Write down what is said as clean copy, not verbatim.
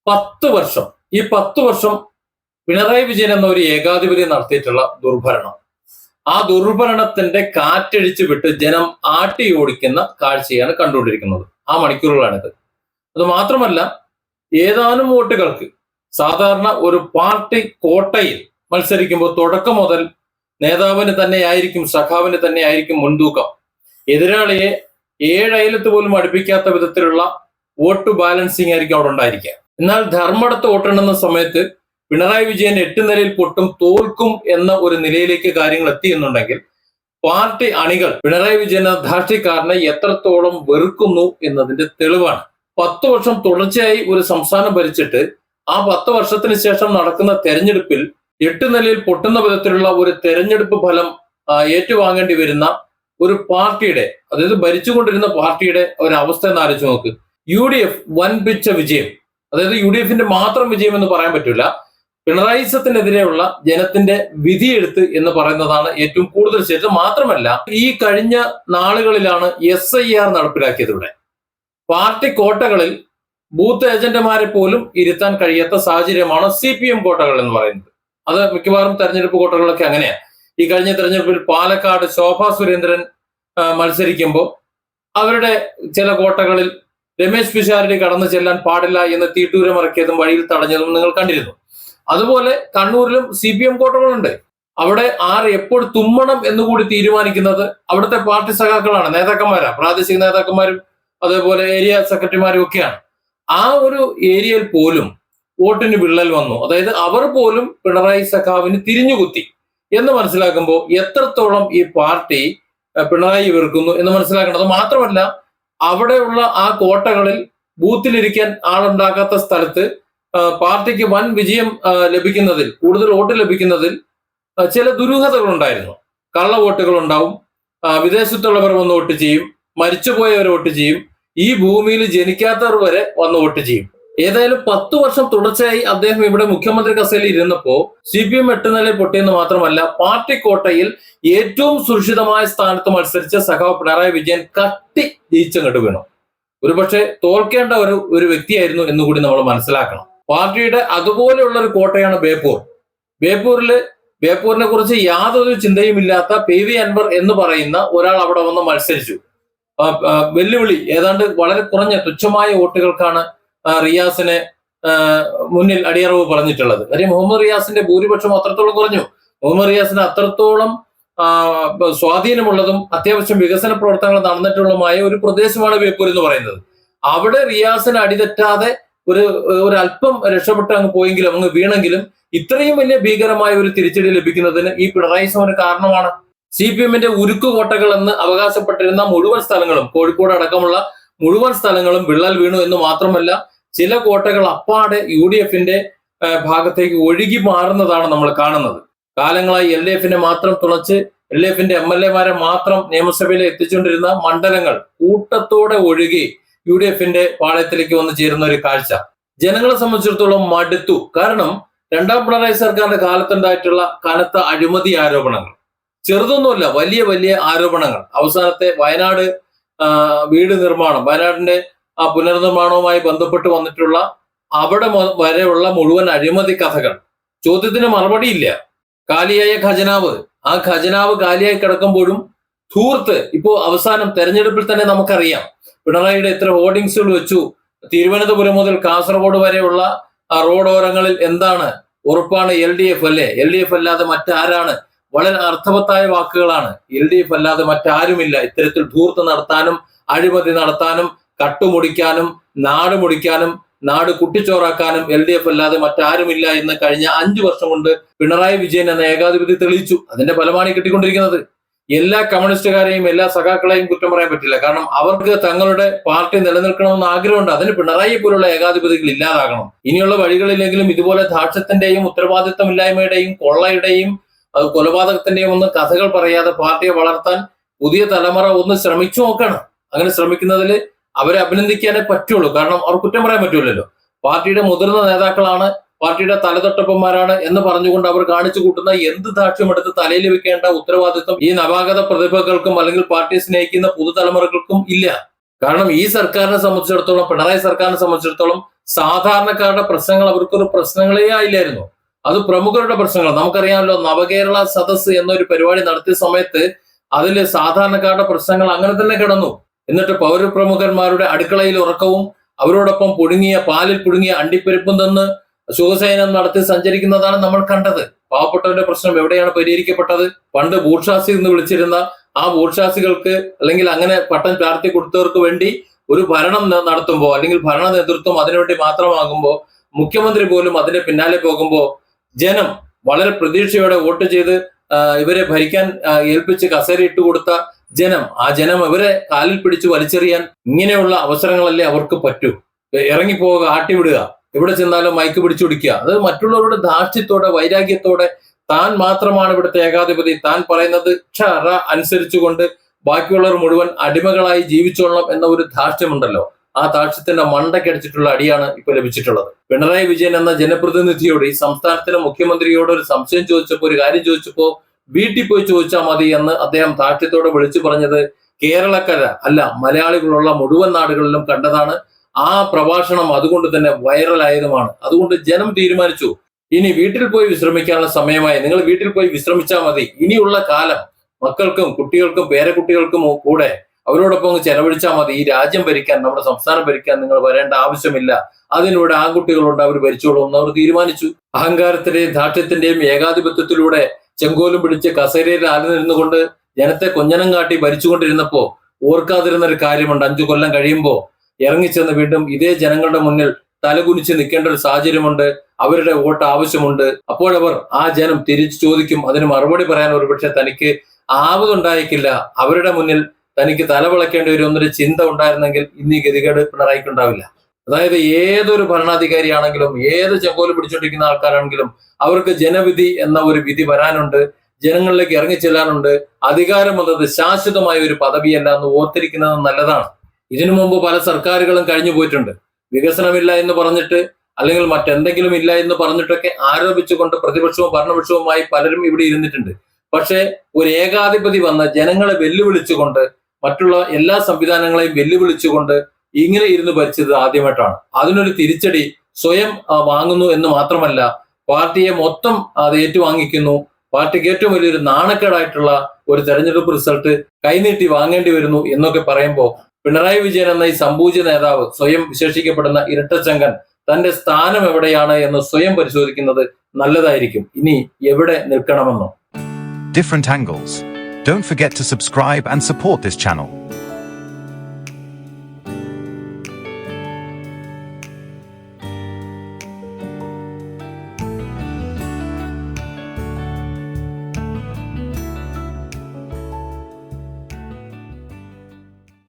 10 വർഷം, ഈ 10 വർഷം പിണറായി വിജയൻ എന്ന ഒരു ഏകാധിപതി നടത്തിയിട്ടുള്ള ദുർഭരണം, ആ ദുർഭരണത്തിന്റെ കാറ്റഴിച്ചു വിട്ട് ജനം ആട്ടി ഓടിക്കുന്ന കാഴ്ചയാണ് കണ്ടുകൊണ്ടിരിക്കുന്നത്. ആ മണിക്കൂറുകളാണിത്. അത് മാത്രമല്ല, ഏതാനും വോട്ടുകൾക്ക് സാധാരണ ഒരു പാർട്ടി കോട്ടയിൽ മത്സരിക്കുമ്പോൾ തുടക്കം മുതൽ നേതാവിന് തന്നെയായിരിക്കും, സഖാവിന് തന്നെയായിരിക്കും മുൻതൂക്കം. എതിരാളിയെ 7 അയലത്ത് പോലും അടുപ്പിക്കാത്ത വിധത്തിലുള്ള വോട്ട് ബാലൻസിങ് ആയിരിക്കും അവിടെ ഉണ്ടായിരിക്കുക. എന്നാൽ ധർമ്മടത്ത് വോട്ടെണ്ണുന്ന സമയത്ത് പിണറായി വിജയൻ 8 നിലയിൽ പൊട്ടും, തോൽക്കും എന്ന ഒരു നിലയിലേക്ക് കാര്യങ്ങൾ എത്തിയെന്നുണ്ടെങ്കിൽ പാർട്ടി അണികൾ പിണറായി വിജയൻ എന്ന ധാർഷ്ട്യക്കാരനെ എത്രത്തോളം വെറുക്കുന്നു എന്നതിന്റെ തെളിവാണ്. 10 വർഷം തുടർച്ചയായി ഒരു സംസ്ഥാനം ഭരിച്ചിട്ട് ആ 10 വർഷത്തിന് ശേഷം നടക്കുന്ന തെരഞ്ഞെടുപ്പിൽ 8 നിലയിൽ പൊട്ടുന്ന വിധത്തിലുള്ള ഒരു തെരഞ്ഞെടുപ്പ് ഫലം ഏറ്റുവാങ്ങേണ്ടി വരുന്ന ഒരു പാർട്ടിയുടെ, അതായത് ഭരിച്ചുകൊണ്ടിരുന്ന പാർട്ടിയുടെ ഒരു അവസ്ഥ എന്ന് ആലോചിച്ച് നോക്ക്. UDF വൻപിച്ച വിജയം, അതായത് UDFന്റെ മാത്രം വിജയം എന്ന് പറയാൻ പറ്റില്ല, പിണറായിസത്തിനെതിരെയുള്ള ജനത്തിന്റെ വിധിയെഴുത്ത് എന്ന് പറയുന്നതാണ് ഏറ്റവും കൂടുതൽ ശരി. മാത്രമല്ല, ഈ കഴിഞ്ഞ നാളുകളിലാണ് SIR നടപ്പിലാക്കിയത്. ഇവിടെ പാർട്ടി കോട്ടകളിൽ ബൂത്ത് ഏജന്റുമാരെ പോലും ഇരുത്താൻ കഴിയാത്ത സാഹചര്യമാണ് CPM കോട്ടകൾ എന്ന് പറയുന്നത്. അത് മിക്കവാറും തെരഞ്ഞെടുപ്പ് കോട്ടകളൊക്കെ അങ്ങനെയാണ്. ഈ കഴിഞ്ഞ തെരഞ്ഞെടുപ്പിൽ പാലക്കാട് ശോഭാ സുരേന്ദ്രൻ മത്സരിക്കുമ്പോൾ അവരുടെ ചില കോട്ടകളിൽ രമേശ് പിഷാരടി കടന്നു ചെല്ലാൻ പാടില്ല എന്ന് തീട്ടൂരമിറക്കിയതും വഴിയിൽ തടഞ്ഞതും നിങ്ങൾ കണ്ടിരുന്നു. അതുപോലെ കണ്ണൂരിലും CPM കോട്ടകളുണ്ട്. അവിടെ ആര് എപ്പോൾ തുമ്മണം എന്നുകൂടി തീരുമാനിക്കുന്നത് അവിടുത്തെ പാർട്ടി സഖാക്കളാണ്, നേതാക്കന്മാരാണ്, പ്രാദേശിക നേതാക്കന്മാരും അതേപോലെ ഏരിയ സെക്രട്ടറിമാരും ഒക്കെയാണ്. ആ ഒരു ഏരിയയിൽ പോലും വോട്ടിന് വിള്ളൽ വന്നു. അതായത് അവർ പോലും പിണറായി സഖാവിന് തിരിഞ്ഞുകുത്തി എന്ന് മനസ്സിലാക്കുമ്പോൾ എത്രത്തോളം ഈ പാർട്ടി പിണറായി വെറുക്കുന്നു എന്ന് മനസ്സിലാക്കേണ്ടത്. മാത്രമല്ല, അവിടെയുള്ള ആ കോട്ടകളിൽ ബൂത്തിലിരിക്കാൻ ആളുണ്ടാക്കാത്ത സ്ഥലത്ത് പാർട്ടിക്ക് വൻ വിജയം ലഭിക്കുന്നതിൽ, കൂടുതൽ വോട്ട് ലഭിക്കുന്നതിൽ ചില ദുരൂഹതകൾ ഉണ്ടായിരുന്നു. കള്ള വോട്ടുകൾ ഉണ്ടാവും, വിദേശത്തുള്ളവർ വന്ന് വോട്ട് ചെയ്യും, മരിച്ചുപോയവർ വോട്ട് ചെയ്യും, ഈ ഭൂമിയിൽ ജനിക്കാത്തവർ വരെ വന്ന് വോട്ട് ചെയ്യും. ഏതായാലും 10 വർഷം തുടർച്ചയായി അദ്ദേഹം ഇവിടെ മുഖ്യമന്ത്രി കസേരയിൽ ഇരുന്നപ്പോ CPM 8 നിലയിൽ പൊട്ടിയെന്ന് മാത്രമല്ല, പാർട്ടി കോട്ടയിൽ ഏറ്റവും സുരക്ഷിതമായ സ്ഥാനത്ത് മത്സരിച്ച സഖാവ് പിണറായി വിജയൻ കട്ടി ജയിച്ചങ്ങോട്ട് വീണു. ഒരുപക്ഷെ തോൽക്കേണ്ട ഒരു വ്യക്തിയായിരുന്നു എന്നുകൂടി നമ്മൾ മനസ്സിലാക്കണം. പാർട്ടിയുടെ അതുപോലെയുള്ള ഒരു കോട്ടയാണ് ബേപ്പൂർ. ബേപ്പൂരിനെ കുറിച്ച് യാതൊരു ചിന്തയുമില്ലാത്ത PV അൻവർ എന്ന് പറയുന്ന ഒരാൾ അവിടെ വന്ന് മത്സരിച്ചു. വെല്ലുവിളി ഏതാണ്ട് വളരെ കുറഞ്ഞ തുച്ഛമായ വോട്ടുകൾക്കാണ് റിയാസിനെ മുന്നിൽ അടിയറവ് പറഞ്ഞിട്ടുള്ളത്. കാര്യം മുഹമ്മദ് റിയാസിന്റെ ഭൂരിപക്ഷം അത്രത്തോളം കുറഞ്ഞു. മുഹമ്മദ് റിയാസിന് അത്രത്തോളം സ്വാധീനമുള്ളതും അത്യാവശ്യം വികസന പ്രവർത്തനങ്ങൾ നടന്നിട്ടുള്ളതുമായ ഒരു പ്രദേശമാണ് ബേപ്പൂർ എന്ന് പറയുന്നത്. അവിടെ റിയാസിന് അടിതെറ്റാതെ ഒരു അല്പം രക്ഷപ്പെട്ട് അങ്ങ് പോയെങ്കിലും, അങ്ങ് വീണെങ്കിലും ഇത്രയും വലിയ ഭീകരമായ ഒരു തിരിച്ചടി ലഭിക്കുന്നതിന് ഈ പിണറായി സമരം കാരണമാണ്. CPMന്റെ ഉരുക്കുകോട്ടകൾ എന്ന് അവകാശപ്പെട്ടിരുന്ന മുഴുവൻ സ്ഥലങ്ങളും, കോഴിക്കോട് അടക്കമുള്ള മുഴുവൻ സ്ഥലങ്ങളും വിള്ളൽ വീണു എന്ന് മാത്രമല്ല, ചില കോട്ടകൾ അപ്പാടെ UDFന്റെ ഭാഗത്തേക്ക് ഒഴുകി മാറുന്നതാണ് നമ്മൾ കാണുന്നത്. കാലങ്ങളായി LDFനെ മാത്രം തുളച്ച് LDFന്റെ MLA-മാരെ മാത്രം നിയമസഭയിൽ എത്തിച്ചുകൊണ്ടിരുന്ന മണ്ഡലങ്ങൾ കൂട്ടത്തോടെ ഒഴുകി UDFന്റെ പാളയത്തിലേക്ക് വന്നു ചേരുന്ന ഒരു കാഴ്ച ജനങ്ങളെ സംബന്ധിച്ചിടത്തോളം മടുത്തു. കാരണം 2ാം പിണറായി സർക്കാരിന്റെ കാലത്തുണ്ടായിട്ടുള്ള കനത്ത അഴിമതി ആരോപണങ്ങൾ, ചെറുതൊന്നുമല്ല, വലിയ വലിയ ആരോപണങ്ങൾ. അവസാനത്തെ വയനാട് വീട് നിർമ്മാണം, വയനാടിന്റെ ആ പുനർനിർമ്മാണവുമായി ബന്ധപ്പെട്ട് വന്നിട്ടുള്ള അവിടെ വരെയുള്ള മുഴുവൻ അഴിമതി കഥകൾ, ചോദ്യത്തിന് മറുപടിയില്ല. കാലിയായ ഖജനാവ്, ആ ഖജനാവ് കാലിയായി കിടക്കുമ്പോഴും ധൂർത്ത് ഇപ്പോ അവസാനം തെരഞ്ഞെടുപ്പിൽ തന്നെ നമുക്കറിയാം പിണറായിയുടെ എത്ര ഹോർഡിങ്സുകൾ വെച്ചു. തിരുവനന്തപുരം മുതൽ കാസർഗോഡ് വരെയുള്ള റോഡോരങ്ങളിൽ എന്താണ് ഉറപ്പാണ്? LDF അല്ലേ? LDF അല്ലാതെ മറ്റാരാണ്? വളരെ അർത്ഥവത്തായ വാക്കുകളാണ്. LDF അല്ലാതെ മറ്റാരുമില്ല ഇത്തരത്തിൽ ധൂർത്ത് നടത്താനും അഴിമതി നടത്താനും കട്ടുമുടിക്കാനും നാട് മുടിക്കാനും നാട് കുട്ടിച്ചോറാക്കാനും LDF അല്ലാതെ മറ്റാരുമില്ല എന്ന് കഴിഞ്ഞ 5 വർഷം കൊണ്ട് പിണറായി വിജയൻ എന്ന ഏകാധിപതി തെളിയിച്ചു. അതിന്റെ ഫലമാണ് കിട്ടിക്കൊണ്ടിരിക്കുന്നത്. എല്ലാ കമ്മ്യൂണിസ്റ്റുകാരെയും എല്ലാ സഖാക്കളെയും കുറ്റം പറയാൻ പറ്റില്ല. കാരണം അവർക്ക് തങ്ങളുടെ പാർട്ടി നിലനിൽക്കണമെന്ന് ആഗ്രഹമുണ്ട്. അതിന് പിണറായിയെ പോലുള്ള ഏകാധിപതികൾ ഇല്ലാതാകണം. ഇനിയുള്ള വഴികളിലെങ്കിലും ഇതുപോലെ ധാർഷ്ട്യത്തിന്റെയും ഉത്തരവാദിത്തമില്ലായ്മയുടെയും കൊള്ളയുടെയും കൊലപാതകത്തിന്റെയും ഒന്നും കഥകൾ പറയാതെ പാർട്ടിയെ വളർത്താൻ പുതിയ തലമുറ ഒന്ന് ശ്രമിച്ചു നോക്കണം. അങ്ങനെ ശ്രമിക്കുന്നതിൽ അവരെ അഭിനന്ദിക്കാനേ പറ്റുള്ളൂ. കാരണം അവർ കുറ്റം പറയാൻ പറ്റൂലല്ലോ. പാർട്ടിയുടെ മുതിർന്ന നേതാക്കളാണ്, പാർട്ടിയുടെ തലതൊട്ടപ്പന്മാരാണ് എന്ന് പറഞ്ഞുകൊണ്ട് അവർ കാണിച്ചു കൂട്ടുന്ന എന്ത് ധാക്ഷ്യമെടുത്ത് തലയിൽ വെക്കേണ്ട ഉത്തരവാദിത്വം ഈ നവാഗത പ്രതിഭകൾക്കും അല്ലെങ്കിൽ പാർട്ടിയെ സ്നേഹിക്കുന്ന പുതുതലമുറകൾക്കും ഇല്ല. കാരണം ഈ സർക്കാരിനെ സംബന്ധിച്ചിടത്തോളം, പിണറായി സർക്കാരിനെ സംബന്ധിച്ചിടത്തോളം സാധാരണക്കാരുടെ പ്രശ്നങ്ങൾ അവർക്കൊരു പ്രശ്നങ്ങളേ ആയില്ലായിരുന്നു. അത് പ്രമുഖരുടെ പ്രശ്നങ്ങൾ. നമുക്കറിയാമല്ലോ, നവകേരള സദസ് എന്നൊരു പരിപാടി നടത്തിയ സമയത്ത് അതിൽ സാധാരണക്കാരുടെ പ്രശ്നങ്ങൾ അങ്ങനെ തന്നെ കിടന്നു. എന്നിട്ട് പൗരപ്രമുഖന്മാരുടെ അടുക്കളയിൽ ഉറക്കവും അവരോടൊപ്പം പാലിൽ പുഴുങ്ങിയ അണ്ടിപ്പരിപ്പും തന്ന് ശുഭസേനം നടത്തി സഞ്ചരിക്കുന്നതാണ് നമ്മൾ കണ്ടത്. പാവപ്പെട്ടവന്റെ പ്രശ്നം എവിടെയാണ് പരിഹരിക്കപ്പെട്ടത്? പണ്ട് ബൂർഷാസി എന്ന് വിളിച്ചിരുന്ന ആ ബൂർഷാസികൾക്ക് അല്ലെങ്കിൽ അങ്ങനെ പട്ടം ചാർത്തി കൊടുത്തവർക്ക് വേണ്ടി ഒരു ഭരണം നടത്തുമ്പോൾ അല്ലെങ്കിൽ ഭരണ നേതൃത്വം അതിനുവേണ്ടി മാത്രമാകുമ്പോൾ മുഖ്യമന്ത്രി പോലും അതിന്റെ പിന്നാലെ പോകുമ്പോൾ ജനം വളരെ പ്രതീക്ഷയോടെ വോട്ട് ചെയ്ത് ഇവരെ ഭരിക്കാൻ ഏൽപ്പിച്ച് കസേര ഇട്ടുകൊടുത്ത ആ ജനം ഇവരെ കാലിൽ പിടിച്ച് വലിച്ചെറിയാൻ ഇങ്ങനെയുള്ള അവസരങ്ങളല്ലേ അവർക്ക് പറ്റൂ. ഇറങ്ങിപ്പോവുക, ആട്ടിവിടുക, എവിടെ ചെന്നാലും മൈക്ക് പിടിച്ചുപിടിക്കുക. അത് മറ്റുള്ളവരുടെ ധാർഷ്ട്യത്തോടെ വൈരാഗ്യത്തോടെ താൻ മാത്രമാണ് ഇവിടുത്തെ ഏകാധിപതി, താൻ പറയുന്നത് അനുസരിച്ചുകൊണ്ട് ബാക്കിയുള്ളവർ മുഴുവൻ അടിമകളായി ജീവിച്ചോളണം എന്ന ഒരു ധാർഷ്ട്യമുണ്ടല്ലോ. ആ ധാർഷ്ട്യത്തിന്റെ മണ്ടക്കടിച്ചിട്ടുള്ള അടിയാണ് ഇപ്പൊ ലഭിച്ചിട്ടുള്ളത്. പിണറായി വിജയൻ എന്ന ജനപ്രതിനിധിയോട്, ഈ സംസ്ഥാനത്തിലെ മുഖ്യമന്ത്രിയോട് ഒരു സംശയം ചോദിച്ചപ്പോ, ഒരു കാര്യം ചോദിച്ചപ്പോ വീട്ടിൽ പോയി ചോദിച്ചാൽ മതി എന്ന് അദ്ദേഹം ധാർഷ്ട്യത്തോടെ വിളിച്ചു പറഞ്ഞത് കേരളക്കര അല്ല, മലയാളികളുള്ള മുഴുവൻ നാടുകളിലും കണ്ടതാണ്. ആ പ്രഭാഷണം അതുകൊണ്ട് തന്നെ വൈറലായതുമാണ്. അതുകൊണ്ട് ജനം തീരുമാനിച്ചു, ഇനി വീട്ടിൽ പോയി വിശ്രമിക്കാനുള്ള സമയമായി, നിങ്ങൾ വീട്ടിൽ പോയി വിശ്രമിച്ചാൽ മതി. ഇനിയുള്ള കാലം മക്കൾക്കും കുട്ടികൾക്കും പേരക്കുട്ടികൾക്കും കൂടെ അവരോടൊപ്പം ചെലവഴിച്ചാൽ മതി. ഈ രാജ്യം ഭരിക്കാൻ, നമ്മുടെ സംസ്ഥാനം ഭരിക്കാൻ നിങ്ങൾ വരേണ്ട ആവശ്യമില്ല. അതിലൂടെ ആൺകുട്ടികളുണ്ട്, അവർ ഭരിച്ചോളൂ എന്ന് അവർ തീരുമാനിച്ചു. അഹങ്കാരത്തിന്റെയും ധാർഷ്ട്യത്തിന്റെയും ഏകാധിപത്യത്തിലൂടെ ചെങ്കോലും പിടിച്ച് കസേരയിൽ ആലുനിരുന്നുകൊണ്ട് ജനത്തെ കൊഞ്ഞനം കാട്ടി ഭരിച്ചുകൊണ്ടിരുന്നപ്പോ ഓർക്കാതിരുന്ന ഒരു കാര്യമുണ്ട്. 5 കൊല്ലം കഴിയുമ്പോൾ ഇറങ്ങിച്ചെന്ന് വീണ്ടും ഇതേ ജനങ്ങളുടെ മുന്നിൽ തലകുനിച്ച് നിൽക്കേണ്ട ഒരു സാഹചര്യമുണ്ട്. അവരുടെ വോട്ട് ആവശ്യമുണ്ട്. അപ്പോഴവർ ആ ജനം തിരിച്ചു ചോദിക്കും. അതിന് മറുപടി പറയാൻ ഒരുപക്ഷെ തനിക്ക് ആവതുണ്ടായിരിക്കില്ല. അവരുടെ മുന്നിൽ തനിക്ക് തലവിളക്കേണ്ടി വരും എന്നൊരു ചിന്ത ഉണ്ടായിരുന്നെങ്കിൽ ഇന്ന് ഈ ഗതികേട് പിണറായിക്കുണ്ടാവില്ല. അതായത് ഏതൊരു ഭരണാധികാരിയാണെങ്കിലും, ഏത് ചെങ്കോലും പിടിച്ചോണ്ടിരിക്കുന്ന ആൾക്കാരാണെങ്കിലും അവർക്ക് ജനവിധി എന്ന ഒരു വിധി വരാനുണ്ട്, ജനങ്ങളിലേക്ക് ഇറങ്ങിച്ചെല്ലാനുണ്ട്. അധികാരം എന്നത് ശാശ്വതമായ ഒരു പദവിയല്ല എന്ന് ഓർത്തിരിക്കുന്നത് നല്ലതാണ്. ഇതിനു മുമ്പ് പല സർക്കാരുകളും കഴിഞ്ഞു പോയിട്ടുണ്ട്. വികസനമില്ല എന്ന് പറഞ്ഞിട്ട് അല്ലെങ്കിൽ മറ്റെന്തെങ്കിലും ഇല്ല എന്ന് പറഞ്ഞിട്ടൊക്കെ ആരോപിച്ചുകൊണ്ട് പ്രതിപക്ഷവും ഭരണപക്ഷവുമായി പലരും ഇവിടെ ഇരുന്നിട്ടുണ്ട്. പക്ഷെ ഒരു ഏകാധിപതി വന്ന് ജനങ്ങളെ വെല്ലുവിളിച്ചുകൊണ്ട്, മറ്റുള്ള എല്ലാ സംവിധാനങ്ങളെയും വെല്ലുവിളിച്ചുകൊണ്ട് ഇങ്ങനെ ഇരുന്ന് ഭരിച്ചത് ആദ്യമായിട്ടാണ്. അതിനൊരു തിരിച്ചടി സ്വയം വാങ്ങുന്നു എന്ന് മാത്രമല്ല, പാർട്ടിയെ മൊത്തം അത് ഏറ്റുവാങ്ങിക്കുന്നു. പാർട്ടിക്ക് ഏറ്റവും വലിയൊരു നാണക്കേടായിട്ടുള്ള ഒരു തെരഞ്ഞെടുപ്പ് റിസൾട്ട് കൈനീട്ടി വാങ്ങേണ്ടി വരുന്നു എന്നൊക്കെ പറയുമ്പോൾ പിണറായി വിജയൻ എന്ന ഈ സമ്പൂജ്യ നേതാവ്, സ്വയം വിശേഷിക്കപ്പെടുന്ന ഇരട്ടച്ചങ്കൻ, തന്റെ സ്ഥാനം എവിടെയാണ് എന്ന് സ്വയം പരിശോധിക്കുന്നത് നല്ലതായിരിക്കും. ഇനി എവിടെ നിൽക്കണമെന്നോ. Different angles. Don't forget to subscribe and support this channel.